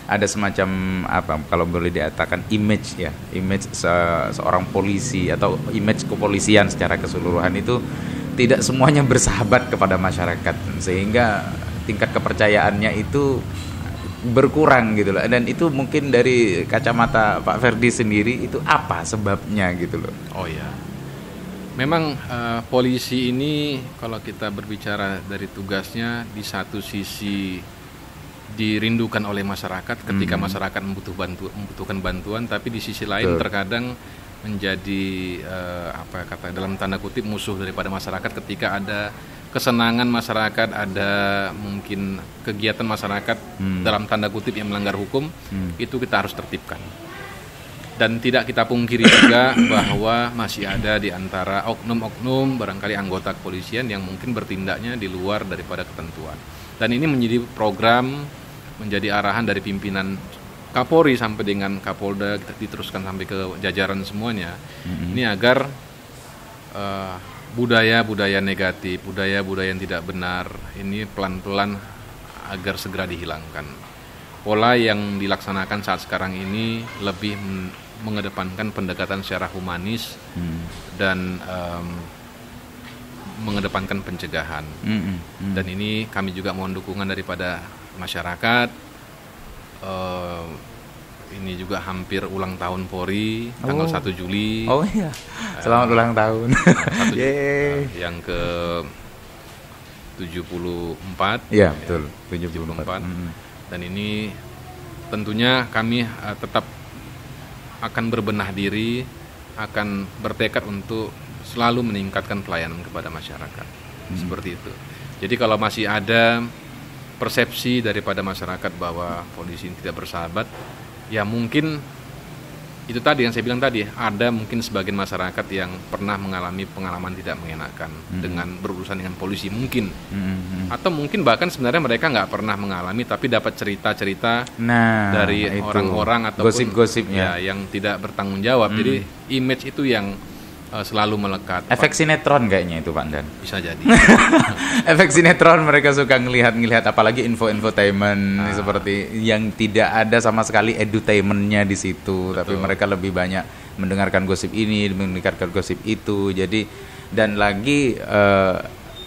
ada semacam kalau boleh dikatakan image seorang polisi atau image kepolisian secara keseluruhan itu tidak semuanya bersahabat kepada masyarakat, sehingga tingkat kepercayaannya itu berkurang gitu loh. Dan itu mungkin dari kacamata Pak Ferdi sendiri, itu apa sebabnya gitu loh? Oh ya, memang polisi ini kalau kita berbicara dari tugasnya, di satu sisi dirindukan oleh masyarakat ketika masyarakat membutuhkan bantuan, tapi di sisi lain terkadang menjadi dalam tanda kutip musuh daripada masyarakat ketika ada kesenangan masyarakat, ada mungkin kegiatan masyarakat dalam tanda kutip yang melanggar hukum, itu kita harus tertibkan. Dan tidak kita pungkiri juga bahwa masih ada di antara oknum-oknum barangkali anggota kepolisian yang mungkin bertindaknya di luar daripada ketentuan. Dan ini menjadi program, menjadi arahan dari pimpinan Kapolri sampai dengan Kapolda, diteruskan sampai ke jajaran semuanya. Ini agar budaya-budaya negatif, budaya-budaya yang tidak benar ini pelan-pelan agar segera dihilangkan. Pola yang dilaksanakan saat sekarang ini lebih mengedepankan pendekatan secara humanis dan mengedepankan pencegahan. Dan ini kami juga mohon dukungan daripada masyarakat. Ini juga hampir ulang tahun Polri, tanggal 1 Juli. Oh iya, selamat ulang tahun. Yang ke 74. Iya, betul, 74. Dan ini tentunya kami tetap akan berbenah diri, akan bertekad untuk selalu meningkatkan pelayanan kepada masyarakat. Seperti itu. Jadi kalau masih ada persepsi daripada masyarakat bahwa polisi tidak bersahabat, ya mungkin itu tadi yang saya bilang tadi, ada mungkin sebagian masyarakat yang pernah mengalami pengalaman tidak mengenakan dengan berurusan dengan polisi mungkin, atau mungkin bahkan sebenarnya mereka nggak pernah mengalami tapi dapat cerita-cerita dari orang-orang ataupun gosip-gosipnya yang tidak bertanggung jawab. Jadi image itu yang selalu melekat. Efek sinetron kayaknya itu Pak Dan. Bisa jadi. Efek sinetron, mereka suka ngelihat apalagi infotainment seperti yang tidak ada sama sekali edutainmentnya di situ. Betul. Tapi mereka lebih banyak mendengarkan gosip ini, mendengarkan gosip itu. Jadi dan lagi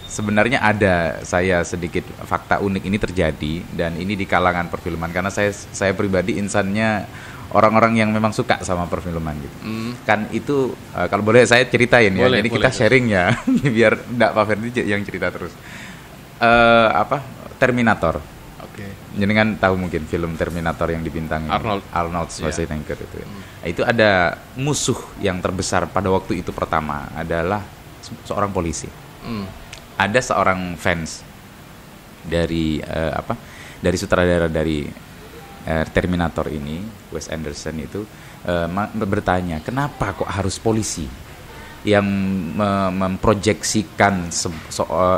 sebenarnya ada saya sedikit fakta unik ini terjadi, dan ini di kalangan perfilman karena saya pribadi insannya orang-orang yang memang suka sama perfilman gitu. Kan itu kalau boleh saya ceritain ya. Jadi kita sharing ya biar enggak Pak Ferdi yang cerita terus. Terminator. Oke. Jadi kan tahu mungkin film Terminator yang dibintangi Arnold Schwarzenegger itu. Itu ada musuh yang terbesar pada waktu itu pertama adalah seorang polisi. Ada seorang fans dari dari sutradara dari Terminator ini, Wes Anderson itu bertanya, kenapa kok harus polisi yang memproyeksikan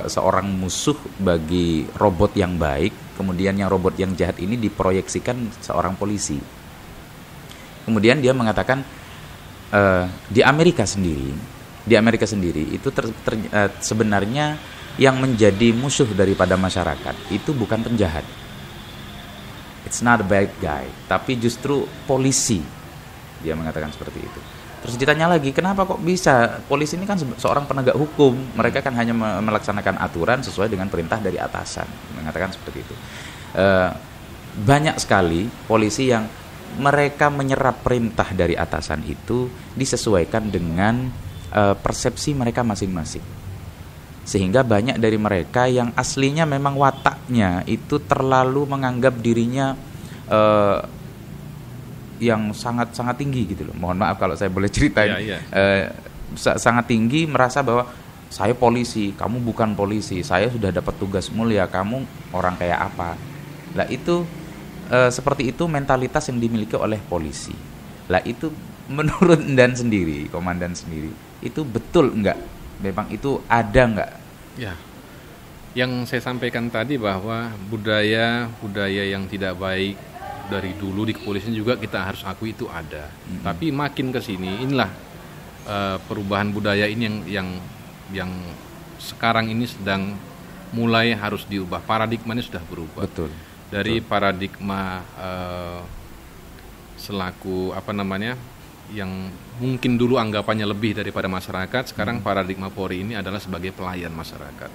seorang musuh bagi robot yang baik, kemudian yang robot yang jahat ini diproyeksikan seorang polisi. Kemudian dia mengatakan di Amerika sendiri itu sebenarnya yang menjadi musuh daripada masyarakat itu bukan penjahat. It's not a bad guy, tapi justru polisi. Dia mengatakan seperti itu. Terus ditanya lagi, kenapa kok bisa? Polisi ini kan seorang penegak hukum. Mereka kan hanya melaksanakan aturan sesuai dengan perintah dari atasan. Mengatakan seperti itu. Banyak sekali polisi yang mereka menyerap perintah dari atasan itu disesuaikan dengan persepsi mereka masing-masing. Sehingga banyak dari mereka yang aslinya memang wataknya itu terlalu menganggap dirinya yang sangat-sangat tinggi gitu loh. Mohon maaf kalau saya boleh ceritain. Sangat tinggi, merasa bahwa saya polisi, kamu bukan polisi, saya sudah dapat tugas mulia, kamu orang kayak apa. Lah itu seperti itu mentalitas yang dimiliki oleh polisi. Lah itu menurut komandan sendiri, itu betul enggak? Memang itu ada enggak? Ya, yang saya sampaikan tadi bahwa budaya yang tidak baik dari dulu di kepolisian juga kita harus akui itu ada. Tapi makin ke sini inilah perubahan budaya ini yang sekarang ini sedang mulai harus diubah. Paradigmanya sudah berubah. Betul. Dari paradigma selaku yang mungkin dulu anggapannya lebih daripada masyarakat, sekarang paradigma Polri ini adalah sebagai pelayan masyarakat.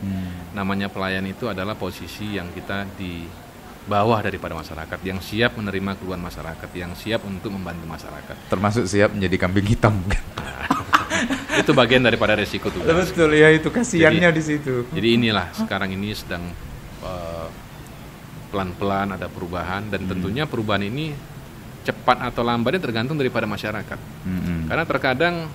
Namanya pelayan itu adalah posisi yang kita di bawah daripada masyarakat, yang siap menerima keluhan masyarakat, yang siap untuk membantu masyarakat. Termasuk siap menjadi kambing hitam. Itu bagian daripada resiko tugas. Betul ya, itu kasihannya di situ. Jadi inilah sekarang ini sedang pelan-pelan ada perubahan, dan tentunya perubahan ini cepat atau lambatnya tergantung daripada masyarakat. Karena terkadang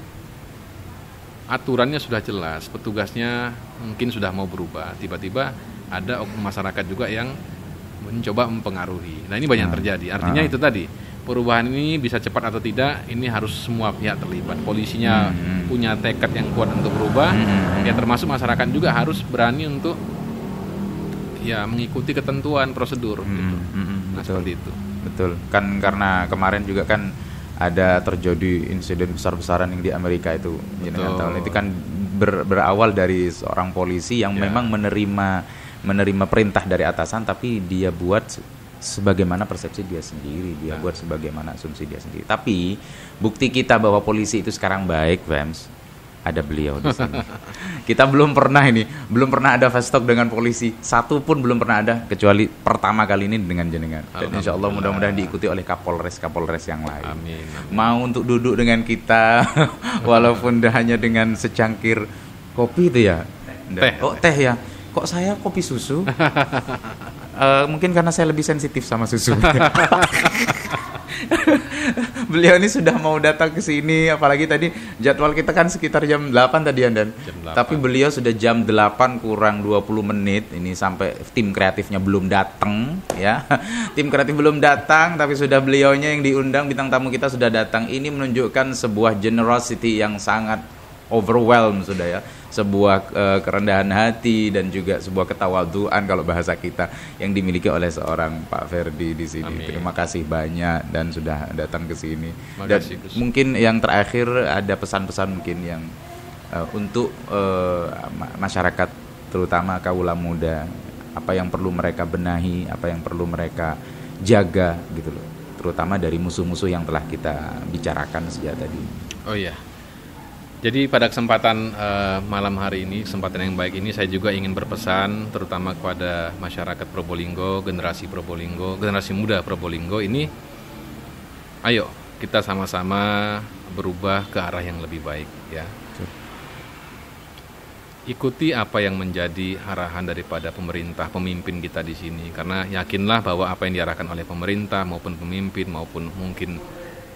aturannya sudah jelas, petugasnya mungkin sudah mau berubah, tiba-tiba ada oknum masyarakat juga yang mencoba mempengaruhi. Nah ini banyak terjadi. Artinya itu tadi, perubahan ini bisa cepat atau tidak, ini harus semua pihak terlibat. Polisinya punya tekad yang kuat untuk berubah, ya termasuk masyarakat juga harus berani untuk ya mengikuti ketentuan prosedur. Gitu. Nah seperti itu. Betul, kan karena kemarin juga kan ada terjadi insiden besar-besaran yang di Amerika itu. Itu kan berawal dari seorang polisi yang memang menerima perintah dari atasan, tapi dia buat sebagaimana persepsi dia sendiri, buat sebagaimana asumsi dia sendiri. Tapi bukti kita bahwa polisi itu sekarang baik, Vams, ada beliau di sini. Kita belum pernah ada fast talk dengan polisi, satu pun belum pernah ada, kecuali pertama kali ini dengan jenengan. Dan insya Allah mudah-mudahan diikuti oleh kapolres yang lain. Amin. Mau untuk duduk dengan kita, walaupun hanya dengan secangkir kopi itu ya. Teh ya. Kok saya kopi susu? Mungkin karena saya lebih sensitif sama susu. Beliau ini sudah mau datang ke sini, apalagi tadi jadwal kita kan sekitar jam 8 tadi Andan. Tapi beliau sudah jam 8 kurang 20 menit ini sampai tim kreatifnya belum datang ya. Tim kreatif belum datang tapi sudah beliaunya yang diundang, bintang tamu kita sudah datang. Ini menunjukkan sebuah generosity yang sangat overwhelmed sudah ya. Sebuah kerendahan hati dan juga sebuah ketawaduan kalau bahasa kita yang dimiliki oleh seorang Pak Ferdi di sini. Amin. Terima kasih banyak dan sudah datang ke sini. Dan mungkin yang terakhir ada pesan-pesan mungkin yang untuk masyarakat terutama kaula muda, apa yang perlu mereka benahi, apa yang perlu mereka jaga gitu loh. Terutama dari musuh-musuh yang telah kita bicarakan sejak tadi. Oh iya. Jadi pada kesempatan malam hari ini, kesempatan yang baik ini, saya juga ingin berpesan terutama kepada masyarakat Probolinggo, generasi muda Probolinggo ini, ayo kita sama-sama berubah ke arah yang lebih baik ya. Ikuti apa yang menjadi arahan daripada pemerintah, pemimpin kita di sini, karena yakinlah bahwa apa yang diarahkan oleh pemerintah maupun pemimpin maupun mungkin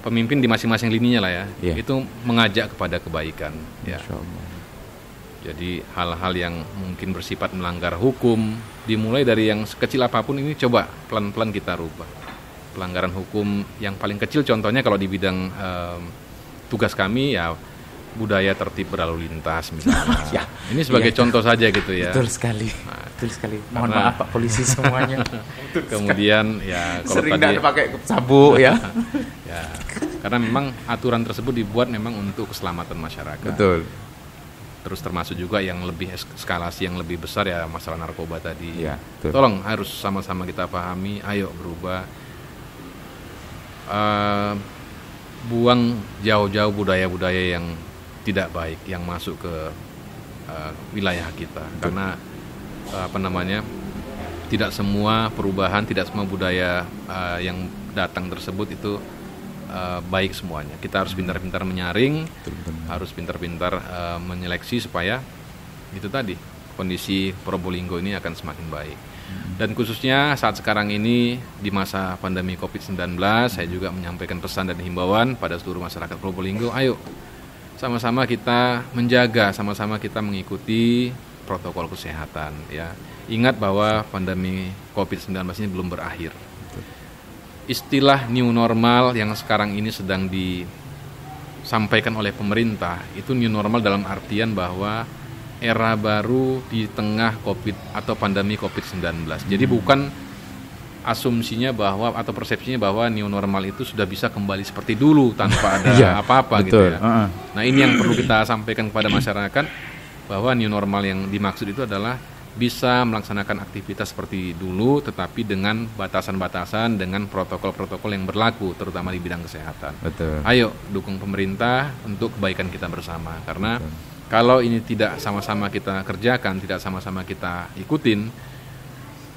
pemimpin di masing-masing lininya lah ya, itu mengajak kepada kebaikan ya. Jadi hal-hal yang mungkin bersifat melanggar hukum, dimulai dari yang sekecil apapun ini coba pelan-pelan kita rubah. pelanggaran hukum yang paling kecil contohnya kalau di bidang tugas kami ya budaya tertib berlalu lintas misalnya. Ya, ini sebagai iya, contoh saja gitu ya. Betul sekali. Betul sekali. Mohon Karena- maaf Pak polisi semuanya. Kemudian ya kalau Sering tadi nggak pakai sabuk ya. ya karena memang aturan tersebut dibuat memang untuk keselamatan masyarakat. Betul. Terus termasuk juga yang lebih eskalasi yang lebih besar ya masalah narkoba tadi. Iya, betul. Tolong harus sama-sama kita pahami, ayo berubah. Buang jauh-jauh budaya-budaya yang tidak baik yang masuk ke wilayah kita. Karena tidak semua perubahan, tidak semua budaya yang datang tersebut itu baik semuanya. Kita harus pintar-pintar menyaring, harus pintar-pintar menyeleksi supaya itu tadi kondisi Probolinggo ini akan semakin baik. Dan khususnya saat sekarang ini di masa pandemi COVID-19, saya juga menyampaikan pesan dan himbauan pada seluruh masyarakat Probolinggo, ayo sama-sama kita menjaga, sama-sama kita mengikuti protokol kesehatan ya. Ingat bahwa pandemi COVID-19 ini belum berakhir. Istilah new normal yang sekarang ini sedang disampaikan oleh pemerintah itu new normal dalam artian bahwa era baru di tengah COVID atau pandemi COVID-19. Jadi bukan asumsinya bahwa atau persepsinya bahwa new normal itu sudah bisa kembali seperti dulu tanpa ada Iya, apa-apa betul. gitu ya. Nah ini yang perlu kita sampaikan kepada masyarakat bahwa new normal yang dimaksud itu adalah bisa melaksanakan aktivitas seperti dulu tetapi dengan batasan-batasan, dengan protokol-protokol yang berlaku terutama di bidang kesehatan. Betul. Ayo dukung pemerintah untuk kebaikan kita bersama karena kalau ini tidak sama-sama kita kerjakan, tidak sama-sama kita ikutin,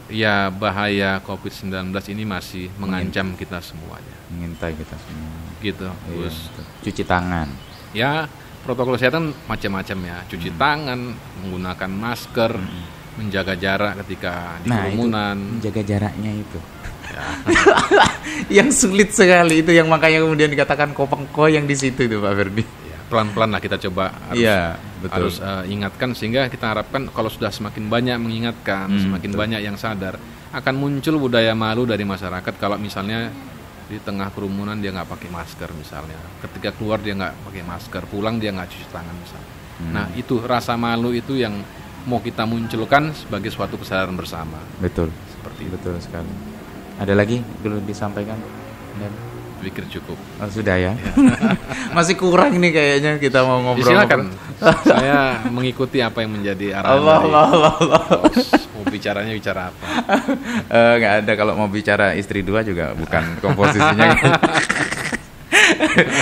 ya bahaya COVID-19 ini masih mengancam kita semuanya. Mengintai kita semua. Gitu, Iya, Gus. betul. Cuci tangan. Ya, protokol kesehatan macam-macam ya. Cuci tangan, menggunakan masker, menjaga jarak ketika di kerumunan. Itu menjaga jaraknya itu. Ya. Yang sulit sekali itu yang makanya kemudian dikatakan kopengko yang di situ itu Pak Ferdi. Ya, pelan-pelan lah kita coba harus ingatkan sehingga kita harapkan kalau sudah semakin banyak mengingatkan, semakin banyak yang sadar, akan muncul budaya malu dari masyarakat kalau misalnya di tengah kerumunan dia nggak pakai masker misalnya, ketika keluar dia nggak pakai masker, pulang dia nggak cuci tangan misalnya. Nah itu rasa malu itu yang mau kita munculkan sebagai suatu kesadaran bersama. Betul. Seperti itu. Betul sekali. Ada lagi perlu disampaikan? Pikir cukup. Oh, sudah ya. Masih kurang nih kayaknya kita mau ngobrol. Silakan. Saya mengikuti apa yang menjadi arahan Allah. Mau bicaranya bicara apa? Nggak ada kalau mau bicara istri dua juga bukan komposisinya.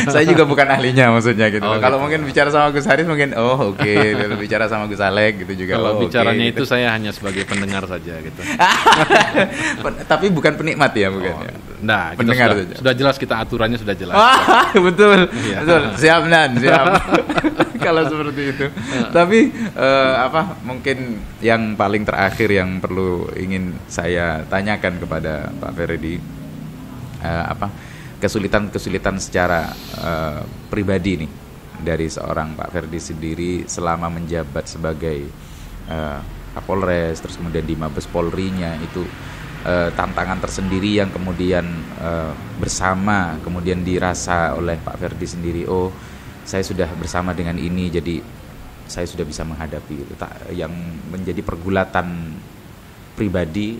Saya juga bukan ahlinya maksudnya gitu. Oh, kalau gitu. mungkin bicara sama Gus Haris mungkin oke. Kalau bicara sama Gus Alek gitu juga. Kalau bicaranya gitu. itu saya hanya sebagai pendengar saja gitu. Tapi bukan penikmat ya bukan ya. Nah, kita Pendengar sudah, saja. sudah jelas kita aturannya sudah jelas. Betul. Iya. Betul. Siap Nan, siap. Kalau seperti itu. Tapi mungkin yang paling terakhir yang perlu ingin saya tanyakan kepada Pak Ferdi kesulitan-kesulitan secara pribadi nih dari seorang Pak Ferdi sendiri selama menjabat sebagai Kapolres terus kemudian di Mabes Polri-nya itu tantangan tersendiri yang kemudian bersama kemudian dirasa oleh Pak Ferdi sendiri, oh saya sudah bersama dengan ini jadi saya sudah bisa menghadapi itu. Yang menjadi pergulatan pribadi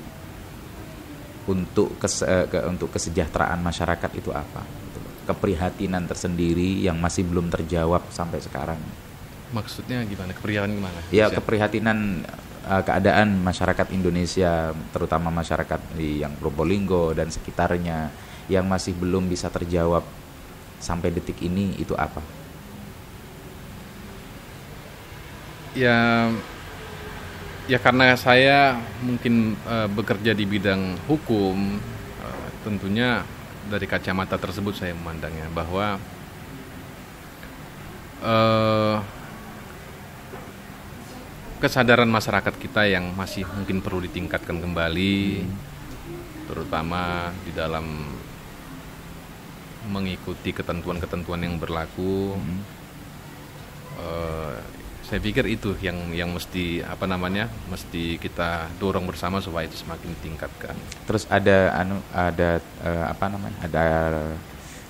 untuk kesejahteraan masyarakat itu apa? Keprihatinan tersendiri yang masih belum terjawab sampai sekarang. Maksudnya gimana? Keprihatinan gimana? Ya, keprihatinan keadaan masyarakat Indonesia, terutama masyarakat yang Probolinggo dan sekitarnya yang masih belum bisa terjawab sampai detik ini itu apa? Ya karena saya mungkin bekerja di bidang hukum, tentunya dari kacamata tersebut saya memandangnya bahwa kesadaran masyarakat kita yang masih mungkin perlu ditingkatkan kembali, terutama di dalam mengikuti ketentuan-ketentuan yang berlaku. Saya pikir itu yang mesti mesti kita dorong bersama supaya itu semakin ditingkatkan. Terus ada ada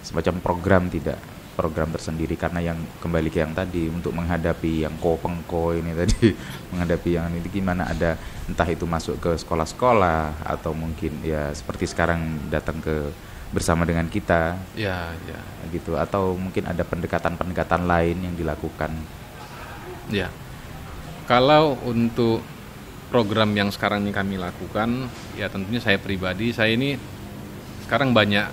semacam program tersendiri, karena yang kembali ke yang tadi, untuk menghadapi yang pengko ini tadi, menghadapi yang ini gimana, ada entah itu masuk ke sekolah-sekolah atau mungkin ya seperti sekarang datang ke bersama dengan kita Ya. gitu, atau mungkin ada pendekatan lain yang dilakukan. Ya, kalau untuk program yang sekarang ini kami lakukan, ya tentunya saya pribadi, saya ini sekarang banyak,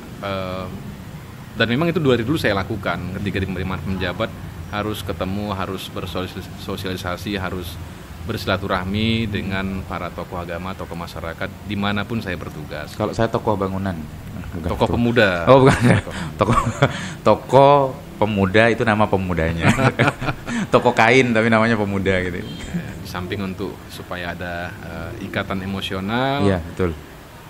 dan memang itu dari dulu saya lakukan ketika di menjabat, harus ketemu, harus bersosialisasi, harus bersilaturahmi dengan para tokoh agama, tokoh masyarakat, dimanapun saya bertugas. Kalau saya tokoh bangunan, Tokoh pemuda. oh bukan, tokoh pemuda itu nama pemudanya. Toko kain tapi namanya pemuda gitu. Di samping untuk supaya ada ikatan emosional, Iya, betul.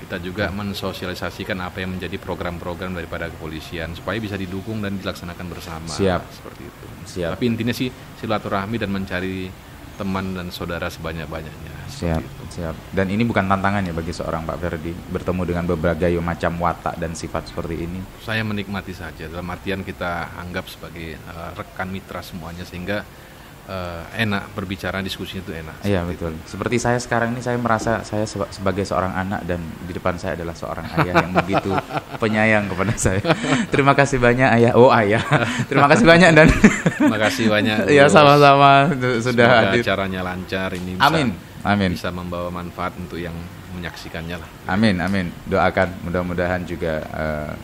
kita juga mensosialisasikan apa yang menjadi program-program daripada kepolisian supaya bisa didukung dan dilaksanakan bersama. Siap. Seperti itu. Siap. Tapi intinya sih silaturahmi dan mencari teman dan saudara sebanyak-banyaknya. Siap, siap. Dan ini bukan tantangan ya bagi seorang Pak Ferdi bertemu dengan berbagai macam watak dan sifat seperti ini. Saya menikmati saja, dalam artian kita anggap sebagai rekan mitra semuanya, sehingga enak berbicara, diskusi itu enak. Iya, betul. Seperti saya sekarang ini, saya merasa saya sebagai seorang anak dan di depan saya adalah seorang ayah yang begitu penyayang kepada saya. Terima kasih banyak ayah. Oh ayah. Terima kasih banyak dan Terima kasih banyak. ya sama-sama sudah Semoga hadir. acaranya lancar, ini bisa, Amin. bisa membawa manfaat untuk yang menyaksikannya lah. Amin. Doakan mudah-mudahan juga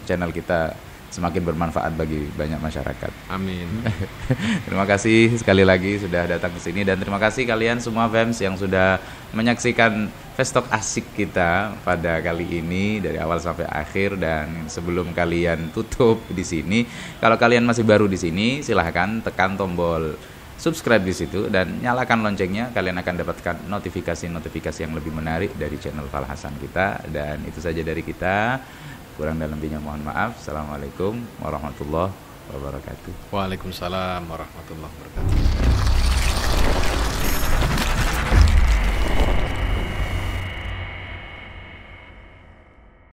channel kita semakin bermanfaat bagi banyak masyarakat. Amin. Terima kasih sekali lagi sudah datang ke sini, dan terima kasih kalian semua fans yang sudah menyaksikan Fast Talk asik kita pada kali ini dari awal sampai akhir. Dan sebelum kalian tutup di sini, kalau kalian masih baru di sini, silahkan tekan tombol subscribe di situ dan nyalakan loncengnya. Kalian akan dapatkan notifikasi yang lebih menarik dari channel Fal Hasan kita. Dan itu saja dari kita. Kurang dan lebihnya mohon maaf. Assalamualaikum warahmatullahi wabarakatuh. Waalaikumsalam warahmatullahi wabarakatuh.